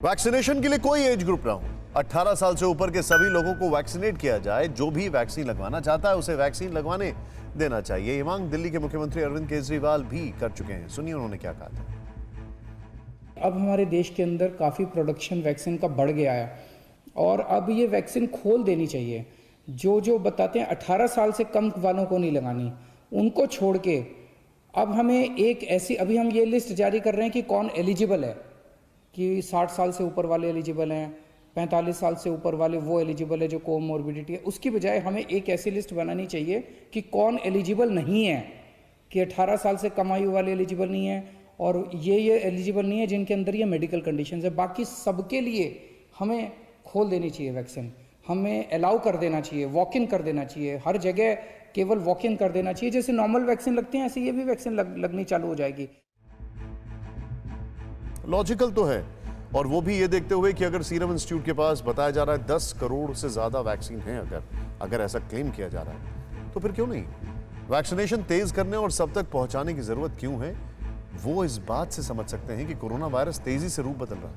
Vaccination के लिए कोई एज ग्रुप ना हो, 18 साल से ऊपर के सभी लोगों को वैक्सीनेट किया जाए। जो भी वैक्सीन लगवाना चाहता है उसे वैक्सीन लगवाने देना चाहिए। ये मांग दिल्ली के मुख्यमंत्री अरविंद केजरीवाल भी कर चुके हैं। सुनिए उन्होंने क्या कहा था। अब हमारे देश के अंदर काफ़ी प्रोडक्शन वैक्सीन का बढ़ गया है और अब ये वैक्सीन खोल देनी चाहिए। जो बताते हैं 18 साल से कम वालों को नहीं लगानी, उनको छोड़ के अब हमें एक ऐसी, अभी हम ये लिस्ट जारी कर रहे हैं कि कौन एलिजिबल है, कि 60 साल से ऊपर वाले एलिजिबल हैं, 45 साल से ऊपर वाले वो एलिजिबल है जो कोमोर्बिडिटी है। उसकी बजाय हमें एक ऐसी लिस्ट बनानी चाहिए कि कौन एलिजिबल नहीं है, कि 18 साल से कम आयु वाले एलिजिबल नहीं है और ये एलिजिबल नहीं है जिनके अंदर ये मेडिकल कंडीशंस है। बाकी सबके लिए हमें खोल देनी चाहिए वैक्सीन, हमें अलाउ कर देना चाहिए, वॉक इन कर देना चाहिए, हर जगह केवल वॉक इन कर देना चाहिए। जैसे नॉर्मल वैक्सीन लगती है ऐसे ये भी वैक्सीन लगनी चालू हो जाएगी। लॉजिकल तो है, और वो भी ये देखते हुए कि अगर सीरम इंस्टीट्यूट के पास बताया जा रहा है 10 करोड़ से ज्यादा वैक्सीन हैं, अगर ऐसा क्लेम किया जा रहा है तो फिर क्यों नहीं वैक्सीनेशन तेज करने और सब तक पहुंचाने की जरूरत क्यों है। वो इस बात से समझ सकते हैं कि कोरोना वायरस तेजी से रूप बदल रहा है,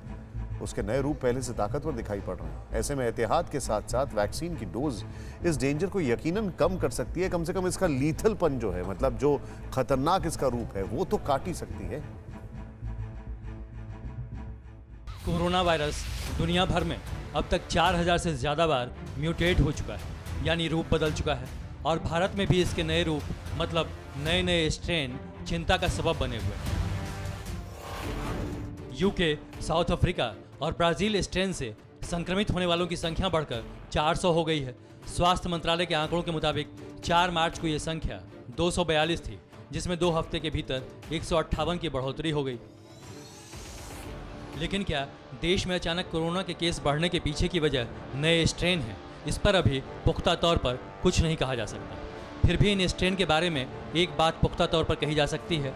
उसके नए रूप पहले से ताकतवर दिखाई पड़ रहे हैं। ऐसे में एहतियात के साथ साथ वैक्सीन की डोज इस डेंजर को यकीनन कम कर सकती है। कम से कम इसका लीथलपन जो है, मतलब जो खतरनाक इसका रूप है, वो तो काट ही सकती है। कोरोना वायरस दुनिया भर में अब तक 4000 से ज़्यादा बार म्यूटेट हो चुका है, यानी रूप बदल चुका है। और भारत में भी इसके नए रूप, मतलब नए नए स्ट्रेन चिंता का सबब बने हुए हैं। यूके, साउथ अफ्रीका और ब्राज़ील स्ट्रेन से संक्रमित होने वालों की संख्या बढ़कर 400 हो गई है। स्वास्थ्य मंत्रालय के आंकड़ों के मुताबिक 4 मार्च को ये संख्या 242 थी, जिसमें 2 हफ्ते के भीतर 158 की बढ़ोतरी हो गई। लेकिन क्या देश में अचानक कोरोना के केस बढ़ने के पीछे की वजह नए स्ट्रेन है? इस पर अभी पुख्ता तौर पर कुछ नहीं कहा जा सकता। फिर भी इन स्ट्रेन के बारे में एक बात पुख्ता तौर पर कही जा सकती है,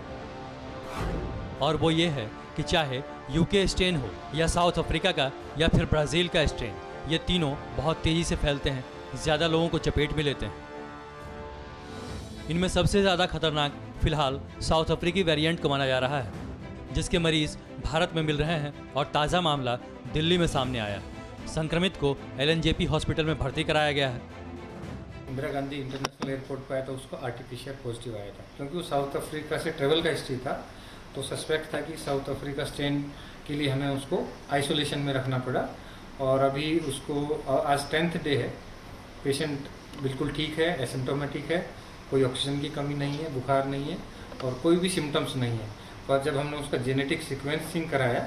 और वो ये है कि चाहे यूके स्ट्रेन हो या साउथ अफ्रीका का या फिर ब्राज़ील का स्ट्रेन, ये तीनों बहुत तेज़ी से फैलते हैं, ज़्यादा लोगों को चपेट में लेते हैं। इनमें सबसे ज़्यादा खतरनाक फिलहाल साउथ अफ्रीकी वेरिएंट को माना जा रहा है, जिसके मरीज भारत में मिल रहे हैं और ताज़ा मामला दिल्ली में सामने आया। संक्रमित को LNJP हॉस्पिटल में भर्ती कराया गया है। इंदिरा गांधी इंटरनेशनल एयरपोर्ट पर आया तो उसको आरटीपीसीआर पॉजिटिव आया था, क्योंकि वो साउथ अफ्रीका से ट्रेवल का हिस्ट्री था, तो सस्पेक्ट था कि साउथ अफ्रीका स्ट्रेन के लिए हमें उसको आइसोलेशन में रखना पड़ा। और अभी उसको आज 10th डे है, पेशेंट बिल्कुल ठीक है, एसिम्टोमेटिक है, कोई ऑक्सीजन की कमी नहीं है, बुखार नहीं है और कोई भी सिम्टम्स नहीं है। पर जब हमने उसका जेनेटिक सीक्वेंसिंग कराया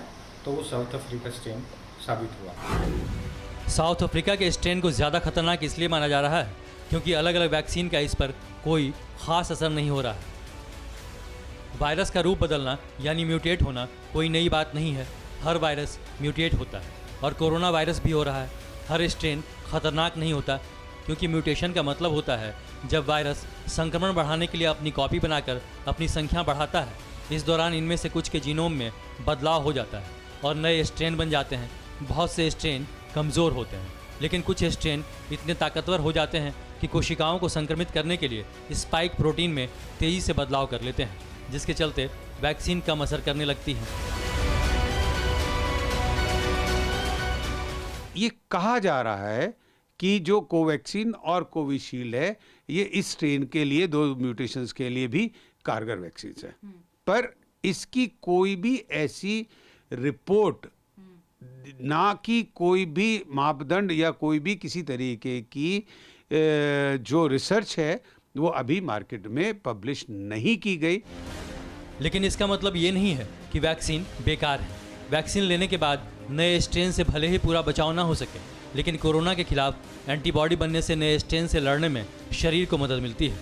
तो वो साउथ अफ्रीका स्ट्रेन साबित हुआ। साउथ अफ्रीका के स्ट्रेन को ज़्यादा खतरनाक इसलिए माना जा रहा है क्योंकि अलग अलग वैक्सीन का इस पर कोई ख़ास असर नहीं हो रहा है। वायरस का रूप बदलना यानी म्यूटेट होना कोई नई बात नहीं है। हर वायरस म्यूटेट होता है और कोरोना वायरस भी हो रहा है। हर स्ट्रेन खतरनाक नहीं होता, क्योंकि म्यूटेशन का मतलब होता है जब वायरस संक्रमण बढ़ाने के लिए अपनी कॉपी बनाकर अपनी संख्या बढ़ाता है। इस दौरान इनमें से कुछ के जीनोम में बदलाव हो जाता है और नए स्ट्रेन बन जाते हैं। बहुत से स्ट्रेन कमज़ोर होते हैं, लेकिन कुछ स्ट्रेन इतने ताकतवर हो जाते हैं कि कोशिकाओं को संक्रमित करने के लिए स्पाइक प्रोटीन में तेज़ी से बदलाव कर लेते हैं, जिसके चलते वैक्सीन कम असर करने लगती है। ये कहा जा रहा है कि जो कोवैक्सीन और कोविशील्ड है, ये इस स्ट्रेन के लिए, 2 म्यूटेशंस के लिए भी कारगर वैक्सीन है, पर इसकी कोई भी ऐसी रिपोर्ट ना कि कोई भी मापदंड या कोई भी किसी तरीके की जो रिसर्च है वो अभी मार्केट में पब्लिश नहीं की गई। लेकिन इसका मतलब ये नहीं है कि वैक्सीन बेकार है। वैक्सीन लेने के बाद नए स्ट्रेन से भले ही पूरा बचाव ना हो सके, लेकिन कोरोना के खिलाफ एंटीबॉडी बनने से नए स्ट्रेन से लड़ने में शरीर को मदद मिलती है।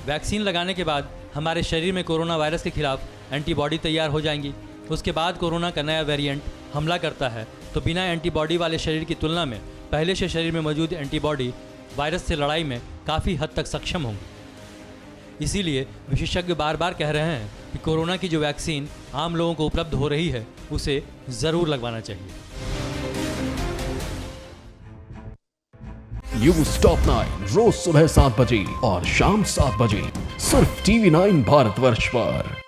वैक्सीन लगाने के बाद हमारे शरीर में कोरोना वायरस के खिलाफ एंटीबॉडी तैयार हो जाएंगी। उसके बाद कोरोना का नया वेरिएंट हमला करता है तो बिना एंटीबॉडी वाले शरीर की तुलना में पहले से शरीर में मौजूद एंटीबॉडी वायरस से लड़ाई में काफ़ी हद तक सक्षम होंगी। इसीलिए विशेषज्ञ बार बार कह रहे हैं कि कोरोना की जो वैक्सीन आम लोगों को उपलब्ध हो रही है उसे ज़रूर लगवाना चाहिए। न्यूज़ टॉप 9 रोज सुबह 7 बजे और शाम 7 बजे सिर्फ TV9 भारतवर्ष पर।